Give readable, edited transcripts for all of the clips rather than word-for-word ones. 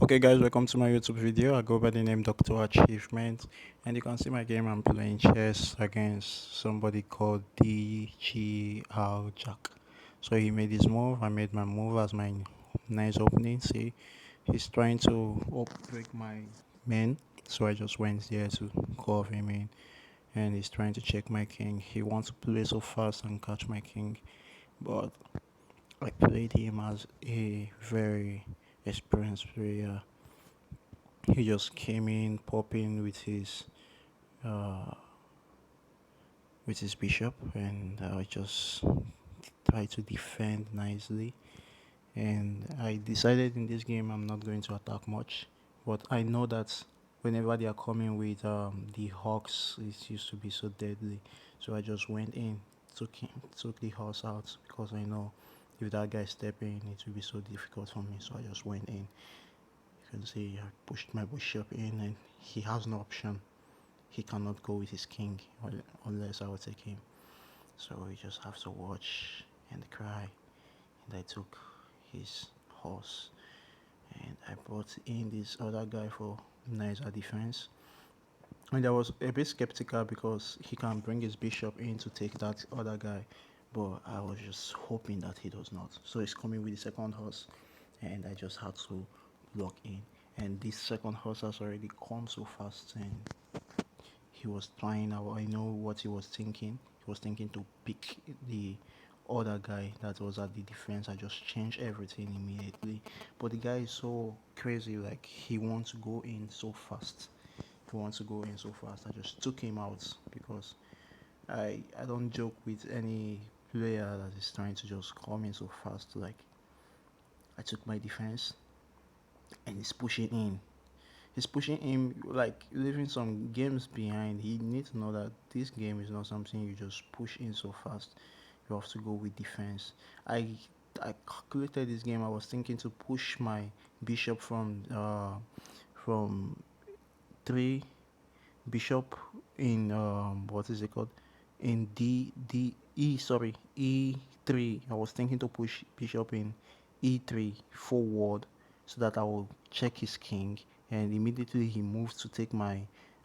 Okay guys, welcome to my YouTube video. I go by the name Dr. Achievement, and you can see my game. I'm playing chess against somebody called DGR Jack. So he made his move, I made my move as my nice opening. See, he's trying to break my main, so I just went there to go off him in, and he's trying to check my king. He wants to play so fast and catch my king, but I played him as a very experienced player. He just came in popping uh, with his bishop, and I just tried to defend nicely. And I decided in this game I'm not going to attack much, but I know that whenever they are coming with the hawks, it used to be so deadly. So I just went in, took the horse out because I know if that guy step in, it will be so difficult for me. So I just went in. You can see I pushed my bishop in, and he has no option. He cannot go with his king unless I will take him. So we just have to watch and cry. And I took his horse, and I brought in this other guy for nicer defense. And I was a bit skeptical because he can bring his bishop in to take that other guy, but I was just hoping that he does not. So he's coming with the second horse, and I just had to block in. And this second horse has already come so fast, and he was trying. I know what he was thinking. He was thinking to pick the other guy that was at the defense. I just changed everything immediately. But the guy is so crazy, like he wants to go in so fast. He wants to go in so fast. I just took him out because I don't joke with any player that is trying to just come in so fast. Like I took my defense and he's pushing in. He's pushing him, like leaving some games behind. He needs to know that this game is not something you just push in so fast. You have to go with defense. I calculated this game. I was thinking to push my bishop from three bishop in what is it called, in E3. I was thinking to push bishop in E3 forward so that I will check his king, and immediately he moves to take my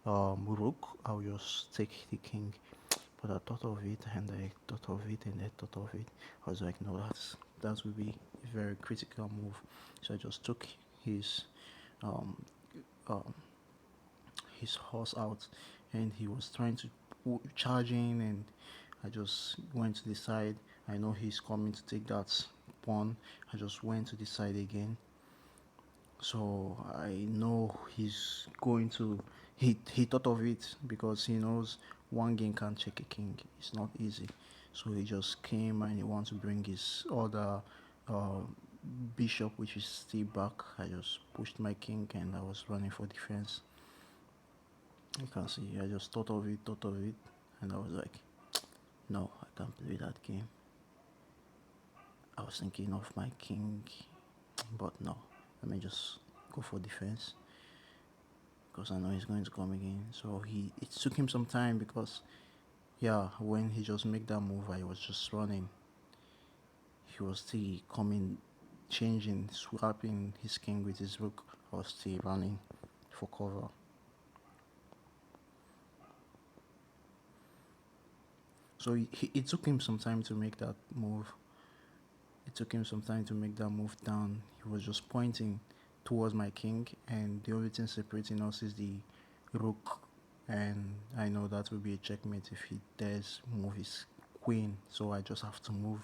rook. I'll just take the king. But I thought of it, and I thought of it, and I thought of it. I was like, no, that would be a very critical move. So I just took his um, um his horse out, and he was trying to charge in, and I just went to the side. I know he's coming to take that pawn. I just went to the side again, so I know he's going to. He thought of it because he knows one game can't check a king. It's not easy. So he just came and he wants to bring his other uh, bishop, which is still back. I just pushed my king and I was running for defense. You can see I just thought of it, and I was like, no, I can't play that game. I was thinking of my king, but no, let me just go for defense because I know he's going to come again. So it took him some time because yeah, when he just made that move, I was just running. He was still coming, changing, swapping his king with his rook. I was still running for cover. So it took him some time to make that move. It took him some time to make that move down. He was just pointing towards my king, and the only thing separating us is the rook. And I know that will be a checkmate if he dares move his queen. So I just have to move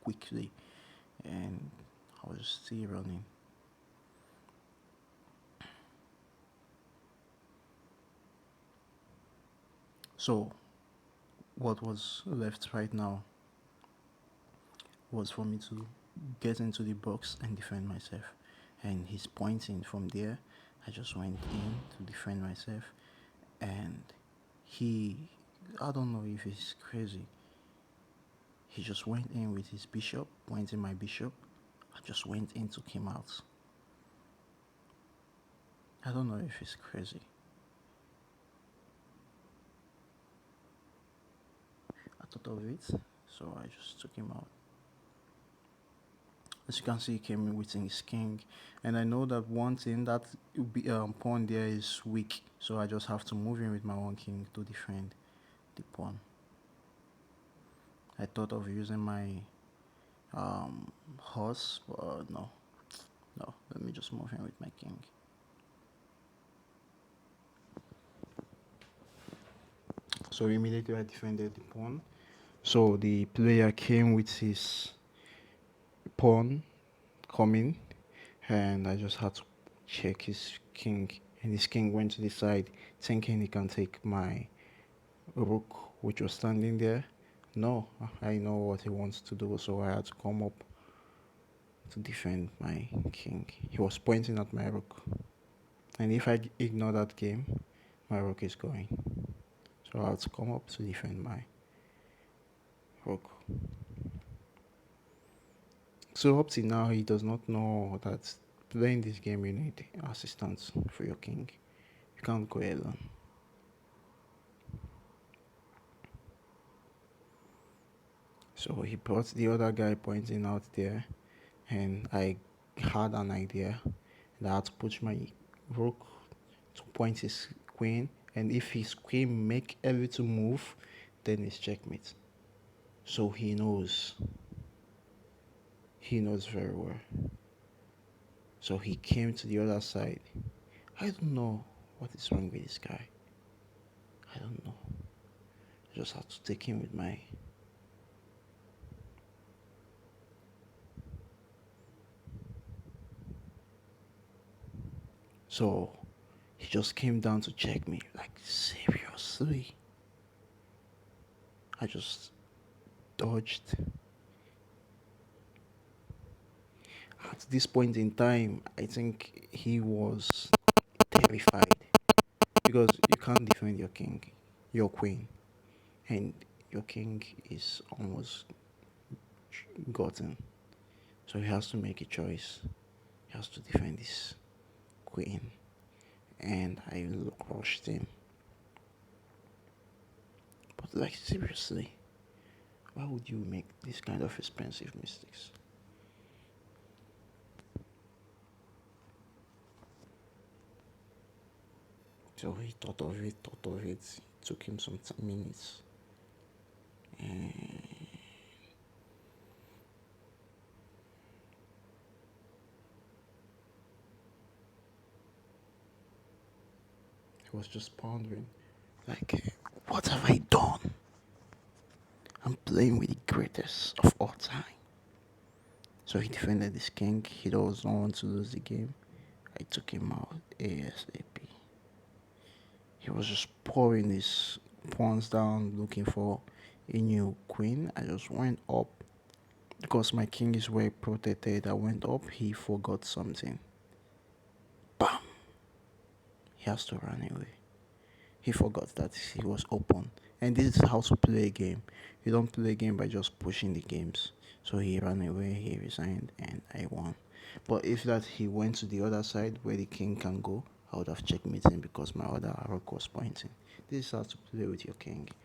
quickly, and I was still running. So what was left right now was for me to get into the box and defend myself. And he's pointing from there. I just went in to defend myself, and he, I don't know if he's crazy. He just went in with his bishop, went in my bishop. I just went in, took him out. I don't know if he's crazy. I thought of it, so I just took him out. As you can see, he came in with his king, and I know that one thing that pawn there is weak, so I just have to move in with my one king to defend the pawn. I thought of using my horse, but no. Let me just move in with my king. So immediately I defended the pawn. So the player came with his pawn coming, and I just had to check his king, and his king went to the side, thinking he can take my rook, which was standing there. No, I know what he wants to do, so I had to come up to defend my king. He was pointing at my rook, and if I ignore that game, my rook is going. So I had to come up to defend my rook. So up till now, he does not know that playing this game you need assistance for your king. You can't go alone. So he brought the other guy pointing out there, and I had an idea that I had to push my rook to point his queen, and if his queen make every to move, then it's checkmate. So he knows. He knows very well. So he came to the other side. I don't know what is wrong with this guy. I don't know. I just have to take him with my. So he just came down to check me. Like, seriously? I just dodged. At this point in time, I think he was terrified because you can't defend your king, your queen, and your king is almost gotten. So he has to make a choice. He has to defend his queen, and I crushed him. But like seriously, why would you make this kind of expensive mistakes? So he thought of it. It took him some minutes. And he was just pondering, like, what have I done? I'm playing with the greatest of all time. So he defended his king. He does not want to lose the game. I took him out ASAP. He was just pouring his pawns down, looking for a new queen. I just went up because my king is well protected. I went up. He forgot something. Bam! He has to run away. He forgot that he was open. And this is how to play a game. You don't play a game by just pushing the games. So he ran away, he resigned, and I won. But if that he went to the other side where the king can go, I would have checkmated him because my other rook was pointing. This is how to play with your king.